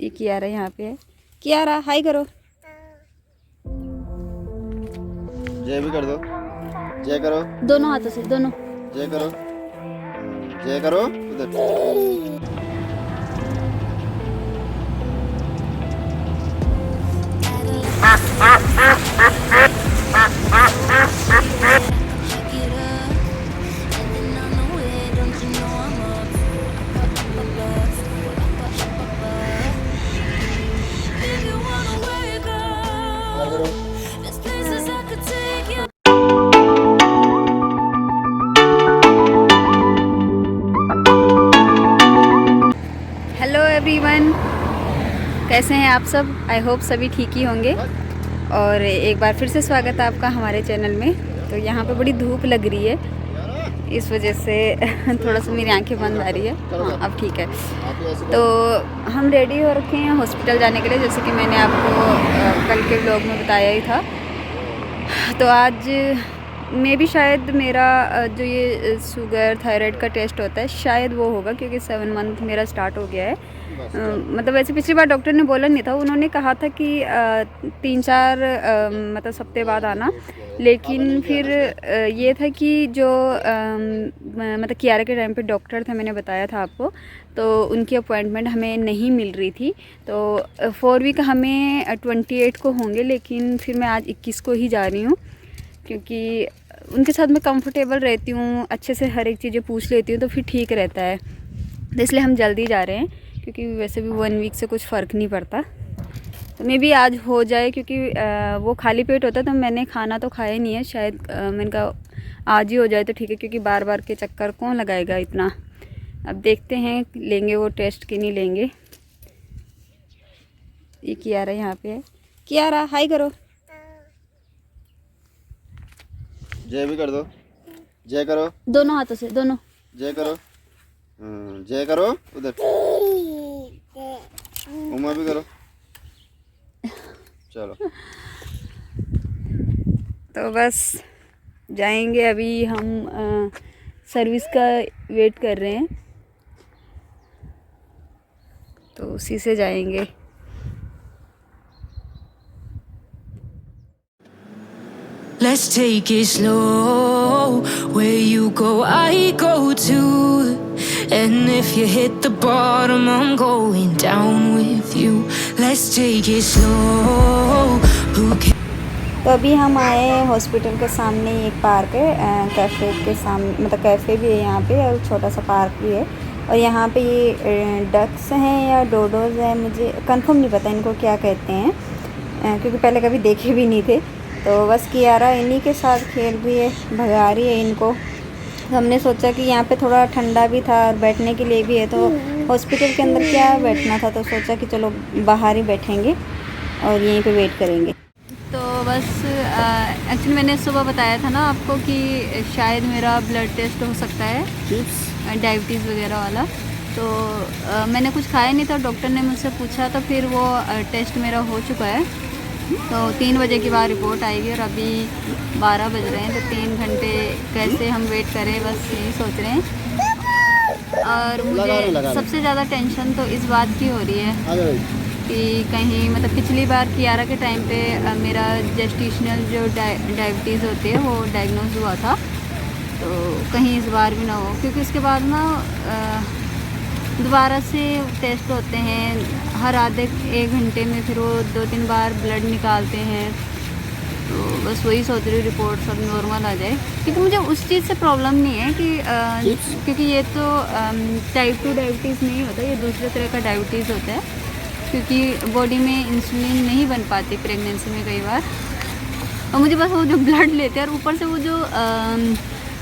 ये कियारा यहाँ पे है। कियारा हाय करो। जय भी कर दो। जय करो। दोनों हाथों से दोनों। जय करो। जय करो उधर। हेलो एवरीवन, कैसे हैं आप सब? आई होप सभी ठीक ही होंगे। और एक बार फिर से स्वागत है आपका हमारे चैनल में। तो यहाँ पे बड़ी धूप लग रही है, इस वजह से थोड़ा सा मेरी आंखें बंद आ रही है। हाँ अब ठीक है। तो हम रेडी हो रखे हैं हॉस्पिटल जाने के लिए, जैसे कि मैंने आपको कल के व्लॉग में बताया ही था। तो आज मैं भी शायद मेरा जो ये शुगर थायराइड का टेस्ट होता है शायद वो होगा, क्योंकि 7 मंथ मेरा स्टार्ट हो गया है। मतलब वैसे पिछली बार डॉक्टर ने बोला नहीं था, उन्होंने कहा था कि 3-4 मतलब हफ्ते बाद आना। लेकिन फिर ये था कि जो मतलब कियारा के टाइम पे डॉक्टर थे, मैंने बताया था आपको, तो उनकी अपॉइंटमेंट हमें नहीं मिल रही थी। तो 4 वीक हमें 28 को होंगे, लेकिन फिर मैं आज 21 को ही जा रही हूँ, क्योंकि उनके साथ मैं कंफर्टेबल रहती हूँ, अच्छे से हर एक चीज़ें पूछ लेती हूँ, तो फिर ठीक रहता है। तो इसलिए हम जल्दी जा रहे हैं, क्योंकि वैसे भी 1 वीक से कुछ फ़र्क नहीं पड़ता। तो मे भी आज हो जाए, क्योंकि वो खाली पेट होता है, तो मैंने खाना तो खाया नहीं है। शायद मैंने कहा आज ही हो जाए तो ठीक है, क्योंकि बार बार के चक्कर कौन लगाएगा इतना। अब देखते हैं लेंगे वो टेस्ट कि नहीं लेंगे। ये कियारा यहाँ पे है। कियारा हाय करो। जय भी कर दो। जय करो। दोनों हाथों से दोनों। जय करो। जय करो उधर। उमा भी करो। चलो तो बस जाएंगे अभी हम। सर्विस का वेट कर रहे हैं, तो उसी से जाएंगे। Let's take it slow. Where you go, I go too. And if you hit the bottom, I'm going down with you. Let's take it slow. Who can... तो अभी हम आए हैं हॉस्पिटल के सामने एक पार्क है, कैफ़े के सामने, मतलब कैफ़े भी है यहाँ पे और छोटा सा पार्क भी है। और यहाँ पे ये डक्स हैं या डोडोज़ हैं, मुझे कंफर्म नहीं पता इनको क्या कहते हैं, क्योंकि पहले कभी देखे भी नहीं थे। तो बस कियारा इन्हीं के साथ खेल रही है, भगा रही है इनको। तो हमने सोचा कि यहाँ पे थोड़ा ठंडा भी था और बैठने के लिए भी है, तो हॉस्पिटल के अंदर क्या बैठना था, तो सोचा कि चलो बाहर ही बैठेंगे और यहीं पे वेट करेंगे। तो बस एक्चुअली मैंने सुबह बताया था ना आपको कि शायद मेरा ब्लड टेस्ट हो सकता है, डायबिटीज़ वगैरह वाला। तो मैंने कुछ खाया नहीं था, डॉक्टर ने मुझसे पूछा, तो फिर वो टेस्ट मेरा हो चुका है। तो 3 बजे के बाद रिपोर्ट आएगी और अभी 12 बज रहे हैं, तो 3 घंटे कैसे हम वेट करें, बस यही सोच रहे हैं। और मुझे सबसे ज़्यादा टेंशन तो इस बात की हो रही है कि कहीं मतलब पिछली बार कियारा के टाइम पे मेरा जेस्टिशनल जो डायबिटीज़ होती है वो डायग्नोज हुआ था, तो कहीं इस बार भी ना हो, क्योंकि उसके बाद ना दोबारा से टेस्ट होते हैं हर आधे 1 घंटे में, फिर वो 2-3 बार ब्लड निकालते हैं। तो बस वही सोच रही हूँ रिपोर्ट सब नॉर्मल आ जाए, क्योंकि मुझे उस चीज़ से प्रॉब्लम नहीं है कि क्योंकि ये तो टाइप 2 डायबिटीज़ नहीं होता, ये दूसरे तरह का डायबिटीज़ होता है, क्योंकि बॉडी में इंसुलिन नहीं बन पाती प्रेगनेंसी में कई बार। और मुझे बस वो जो ब्लड लेते हैं और ऊपर से वो जो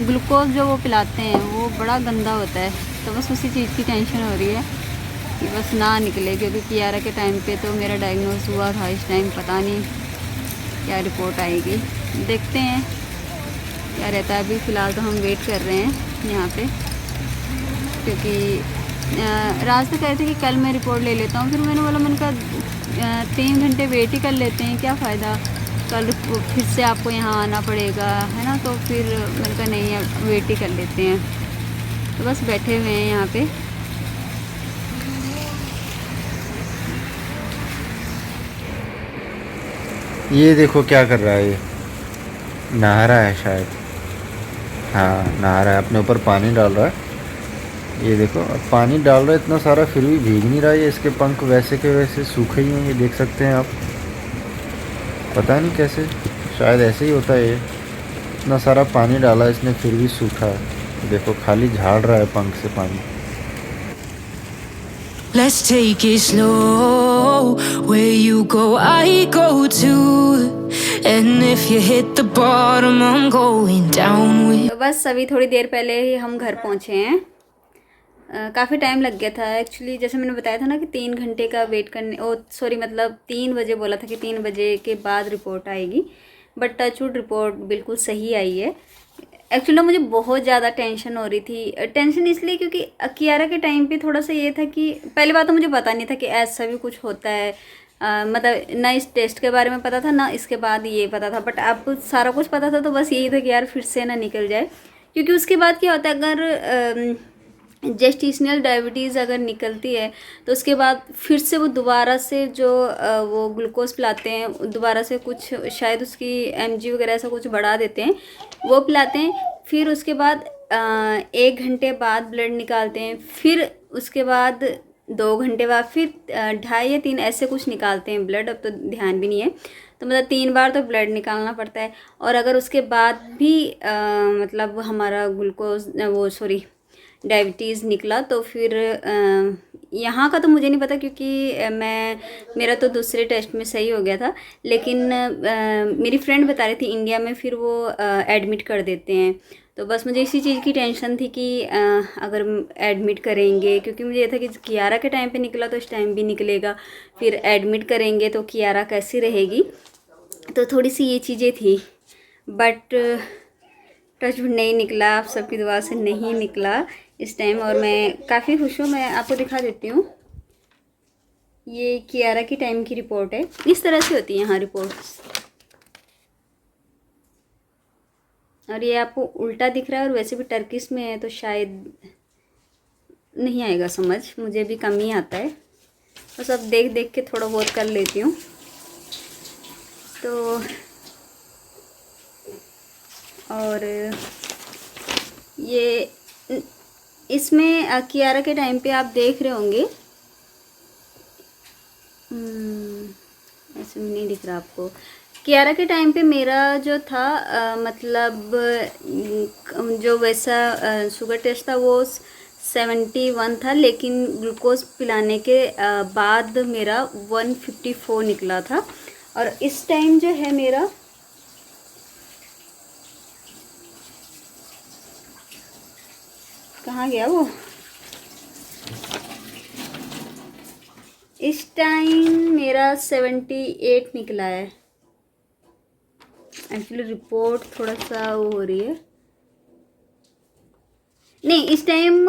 ग्लूकोज जो वो पिलाते हैं वो बड़ा गंदा होता है, तो बस उसी चीज़ की टेंशन हो रही है कि बस ना निकले, क्योंकि कियारा के टाइम पे तो मेरा डायग्नोज हुआ था, इस टाइम पता नहीं क्या रिपोर्ट आएगी, देखते हैं क्या रहता है। अभी फ़िलहाल तो हम वेट कर रहे हैं यहाँ पे, क्योंकि राज तो कह रहे थे कि कल मैं रिपोर्ट ले लेता हूँ। फिर मैंने कहा 3 घंटे वेट ही कर लेते हैं, क्या फ़ायदा, कल फिर से आपको यहाँ आना पड़ेगा, है ना। तो फिर मैंने कहा नहीं, अब वेट ही कर लेते हैं। तो बस बैठे हुए हैं यहाँ पे। ये देखो क्या कर रहा है ये, नहा रहा है शायद। हाँ नहा रहा है, अपने ऊपर पानी डाल रहा है। ये देखो अब पानी डाल रहा है इतना सारा, फिर भी भीग नहीं रहा है। इसके पंख वैसे के वैसे सूखे ही हैं, ये देख सकते हैं आप। पता नहीं कैसे, शायद ऐसे ही होता है ये। इतना सारा पानी डाला इसने फिर भी सूखा है। देखो खाली झाड़ रहा है पंख से पानी। Let's take it slow. Where you go, I go too. And if you hit the bottom, I'm going down with. तो बस अभी थोड़ी देर पहले ही हम घर पहुँचे हैं। काफ़ी टाइम लग गया था एक्चुअली, जैसे मैंने बताया था ना कि 3 घंटे का वेट करने, ओ सॉरी मतलब 3 बजे बोला था कि 3 बजे के बाद रिपोर्ट आएगी, बट टचवुड रिपोर्ट बिल्कुल सही आई है। एक्चुअली ना मुझे बहुत ज़्यादा टेंशन हो रही थी। टेंशन इसलिए क्योंकि कियारा के टाइम पे थोड़ा सा ये था कि पहली बात तो मुझे पता नहीं था कि ऐसा भी कुछ होता है। मतलब ना इस टेस्ट के बारे में पता था ना इसके बाद ये पता था, बट अब सारा कुछ पता था। तो बस यही था कि यार फिर से ना निकल जाए, क्योंकि उसके बाद क्या होता है, अगर जेस्टिशनल डायबिटीज़ अगर निकलती है तो उसके बाद फिर से वो दोबारा से जो वो ग्लूकोज पिलाते हैं, दोबारा से कुछ शायद उसकी mg वगैरह ऐसा कुछ बढ़ा देते हैं, वो पिलाते हैं। फिर उसके बाद 1 घंटे बाद ब्लड निकालते हैं, फिर उसके बाद 2 घंटे बाद फिर 2.5 या 3 ऐसे कुछ निकालते हैं ब्लड। अब तो ध्यान भी नहीं है, तो मतलब 3 बार तो ब्लड निकालना पड़ता है। और अगर उसके बाद भी मतलब हमारा ग्लूकोज वो सॉरी डायबिटीज़ निकला तो फिर यहाँ का तो मुझे नहीं पता, क्योंकि मेरा तो दूसरे टेस्ट में सही हो गया था। लेकिन मेरी फ्रेंड बता रही थी इंडिया में फिर वो एडमिट कर देते हैं। तो बस मुझे इसी चीज़ की टेंशन थी कि अगर एडमिट करेंगे, क्योंकि मुझे ये था कि कियारा के टाइम पे निकला तो इस टाइम भी निकलेगा, फिर एडमिट करेंगे तो कियारा कैसी रहेगी। तो थोड़ी सी ये चीज़ें थी, बट टचवुड नहीं निकला, आप सबकी दुआ से नहीं निकला इस टाइम, और मैं काफ़ी खुश हूँ। मैं आपको दिखा देती हूँ, ये कियारा की टाइम की रिपोर्ट है। इस तरह से होती है यहाँ रिपोर्ट्स, और ये आपको उल्टा दिख रहा है, और वैसे भी टर्किश में है तो शायद नहीं आएगा समझ, मुझे भी कम ही आता है, बस अब देख देख के थोड़ा बहुत कर लेती हूँ। तो और ये इसमें कियारा के टाइम पे आप देख रहे होंगे, ऐसे में नहीं दिख रहा आपको। कियारा के टाइम पे मेरा जो था मतलब जो वैसा शुगर टेस्ट था वो 71 था, लेकिन ग्लूकोज पिलाने के बाद मेरा 154 निकला था। और इस टाइम जो है मेरा कहाँ गया वो, इस टाइम मेरा 78 निकला है। एक्चुअली रिपोर्ट थोड़ा सा वो हो रही है, नहीं इस टाइम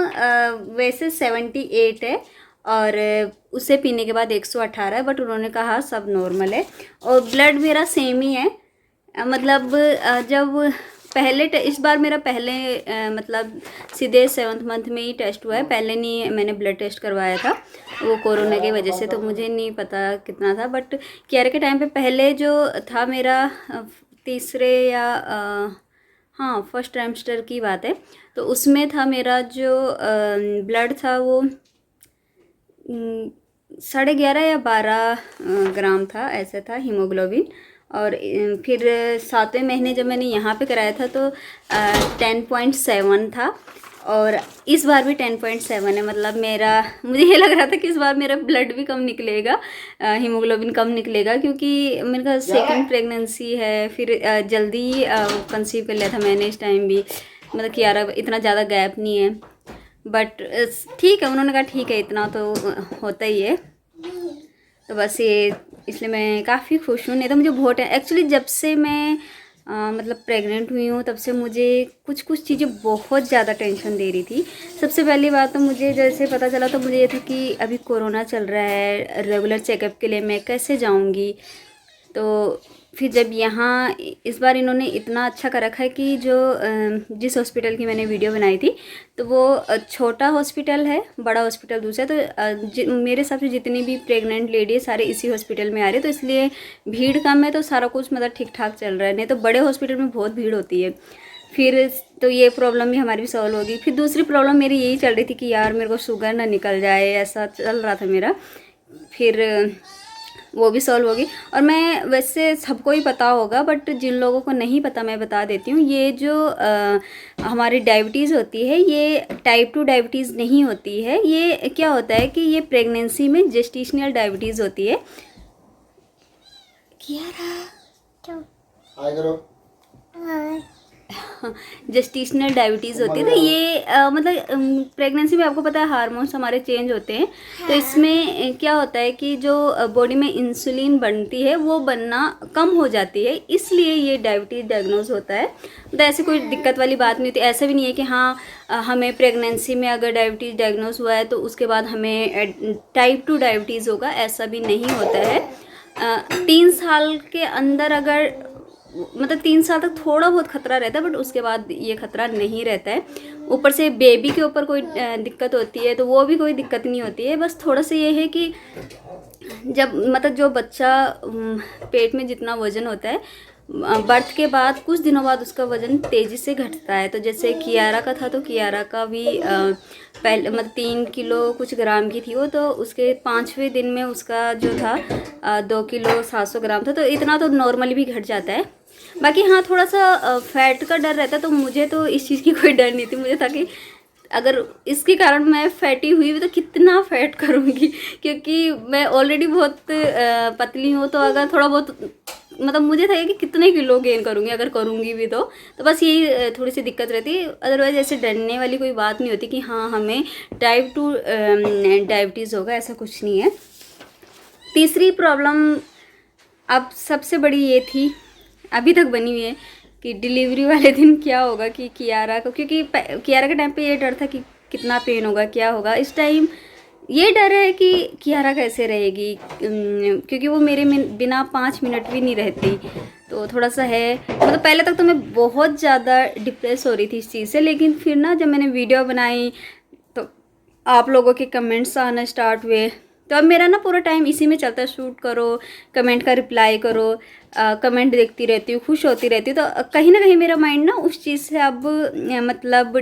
वैसे 78 है, और उसे पीने के बाद 118 है, बट उन्होंने कहा सब नॉर्मल है। और ब्लड मेरा सेम ही है, मतलब जब पहले इस बार मेरा पहले मतलब सीधे 7th मंथ में ही टेस्ट हुआ है, पहले नहीं मैंने ब्लड टेस्ट करवाया था, वो कोरोना की वजह से, तो मुझे नहीं पता कितना था। बट कियारा के टाइम पे पहले जो था मेरा तीसरे या हाँ फर्स्ट ट्राइमेस्टर की बात है, तो उसमें था मेरा जो ब्लड था वो 11.5 या 12 ग्राम था, ऐसा था हीमोग्लोबिन। और फिर 7वें महीने जब मैंने यहाँ पे कराया था तो 10.7 था, और इस बार भी 10.7 है। मतलब मुझे ये लग रहा था कि इस बार मेरा ब्लड भी कम निकलेगा, हीमोग्लोबिन कम निकलेगा, क्योंकि मेरे का सेकंड प्रेगनेंसी है, फिर जल्दी कंसीव कर लिया था मैंने इस टाइम भी, मतलब कि यार इतना ज़्यादा गैप नहीं है। बट ठीक है, उन्होंने कहा ठीक है इतना तो होता ही है। तो बस ये इसलिए मैं काफ़ी खुश हूँ। नहीं तो मुझे बहुत एक्चुअली जब से मैं मतलब प्रेग्नेंट हुई हूँ तब से मुझे कुछ कुछ चीज़ें बहुत ज़्यादा टेंशन दे रही थी। सबसे पहली बात तो मुझे जैसे पता चला तो मुझे ये था कि अभी कोरोना चल रहा है, रेगुलर चेकअप के लिए मैं कैसे जाऊँगी। तो फिर जब यहाँ इस बार इन्होंने इतना अच्छा कर रखा है कि जो जिस हॉस्पिटल की मैंने वीडियो बनाई थी तो वो छोटा हॉस्पिटल है, बड़ा हॉस्पिटल दूसरा। तो मेरे हिसाब से जितनी भी प्रेग्नेंट लेडी है सारे इसी हॉस्पिटल में आ रहे हैं, तो इसलिए भीड़ कम है, तो सारा कुछ मतलब ठीक ठाक चल रहा है। नहीं तो बड़े हॉस्पिटल में बहुत भीड़ होती है। फिर तो ये प्रॉब्लम भी हमारी भी सॉल्व होगी। फिर दूसरी प्रॉब्लम मेरी यही चल रही थी कि यार मेरे को शुगर ना निकल जाए, ऐसा चल रहा था मेरा। फिर वो भी सॉल्व होगी। और मैं वैसे सबको ही पता होगा, बट जिन लोगों को नहीं पता मैं बता देती हूँ। ये जो हमारी डायबिटीज़ होती है ये टाइप 2 डायबिटीज़ नहीं होती है। ये क्या होता है कि ये प्रेगनेंसी में जेस्टेशनल डायबिटीज़ होती है। जेस्टेशनल डायबिटीज़ होती है। तो ये मतलब प्रेगनेंसी में आपको पता है हार्मोन्स हमारे चेंज होते हैं। तो इसमें क्या होता है कि जो बॉडी में इंसुलिन बनती है वो बनना कम हो जाती है, इसलिए ये डायबिटीज़ डायग्नोज होता है। तो ऐसे कोई दिक्कत वाली बात नहीं होती। ऐसा भी नहीं है कि हाँ हमें प्रेगनेंसी में अगर डायबिटीज़ डायग्नोज हुआ है तो उसके बाद हमें टाइप 2 डायबिटीज़ होगा, ऐसा भी नहीं होता है। 3 साल के अंदर अगर मतलब 3 साल तक थोड़ा बहुत खतरा रहता है, बट उसके बाद ये खतरा नहीं रहता है। ऊपर से बेबी के ऊपर कोई दिक्कत होती है तो वो भी कोई दिक्कत नहीं होती है। बस थोड़ा सा ये है कि जब मतलब जो बच्चा पेट में जितना वज़न होता है बर्थ के बाद कुछ दिनों बाद उसका वज़न तेज़ी से घटता है। तो जैसे कियारा का था, तो कियारा का भी पहले मतलब 3 किलो कुछ ग्राम की थी वो, तो उसके 5वें दिन में उसका जो था 2 किलो 700 ग्राम था। तो इतना तो नॉर्मली भी घट जाता है। बाकी हाँ थोड़ा सा फैट का डर रहता है। तो मुझे तो इस चीज़ की कोई डर नहीं थी। मुझे था कि अगर इसके कारण मैं फैटी हुई तो कितना फैट करूँगी, क्योंकि मैं ऑलरेडी बहुत पतली हूँ। तो अगर थोड़ा बहुत मतलब मुझे था कि कितने किलो गेन करूँगी अगर करूँगी भी तो बस यही थोड़ी सी दिक्कत रहती है। अदरवाइज ऐसे डरने वाली कोई बात नहीं होती कि हाँ हमें टाइप 2 डायबिटीज़ होगा, ऐसा कुछ नहीं है। तीसरी प्रॉब्लम अब सबसे बड़ी ये थी, अभी तक बनी हुई है, कि डिलीवरी वाले दिन क्या होगा कि कियारा को, क्योंकि कियारा के टाइम पे ये डर था कि कितना पेन होगा, क्या होगा। इस टाइम ये डर है कि कियारा कैसे रहेगी, क्योंकि वो मेरे बिना 5 मिनट भी नहीं रहती। तो थोड़ा सा है मतलब पहले तक तो मैं बहुत ज़्यादा डिप्रेस हो रही थी इस चीज़ से, लेकिन फिर ना जब मैंने वीडियो बनाई तो आप लोगों के कमेंट्स आना स्टार्ट हुए। तो अब मेरा ना पूरा टाइम इसी में चलता है, शूट करो, कमेंट का रिप्लाई करो, कमेंट देखती रहती हूँ, खुश होती रहती हूँ। तो कहीं ना कहीं मेरा माइंड ना उस चीज़ से अब मतलब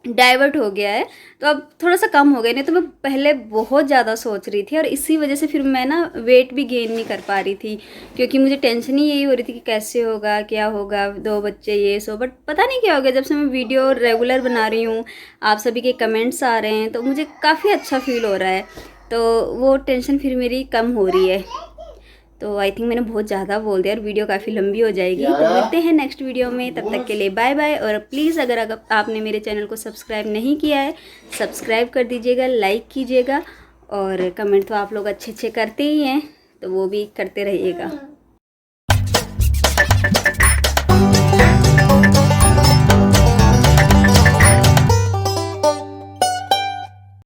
डाइवर्ट हो गया है। तो अब थोड़ा सा कम हो गया। नहीं तो मैं पहले बहुत ज़्यादा सोच रही थी और इसी वजह से फिर मैं ना वेट भी गेन नहीं कर पा रही थी, क्योंकि मुझे टेंशन ही यही हो रही थी कि कैसे होगा, क्या होगा, 2 बच्चे ये सो। बट पता नहीं क्या हो गया, जब से मैं वीडियो रेगुलर बना रही हूँ, आप सभी के कमेंट्स आ रहे हैं, तो मुझे काफ़ी अच्छा फील हो रहा है। तो वो टेंशन फिर मेरी कम हो रही है। तो आई थिंक मैंने बहुत ज़्यादा बोल दिया और वीडियो काफ़ी लंबी हो जाएगी। तो मिलते हैं नेक्स्ट वीडियो में, तब तक के लिए बाय बाय। और प्लीज़ अगर आपने मेरे चैनल को सब्सक्राइब नहीं किया है, सब्सक्राइब कर दीजिएगा, लाइक कीजिएगा, और कमेंट तो आप लोग अच्छे करते ही हैं, तो वो भी करते रहिएगा।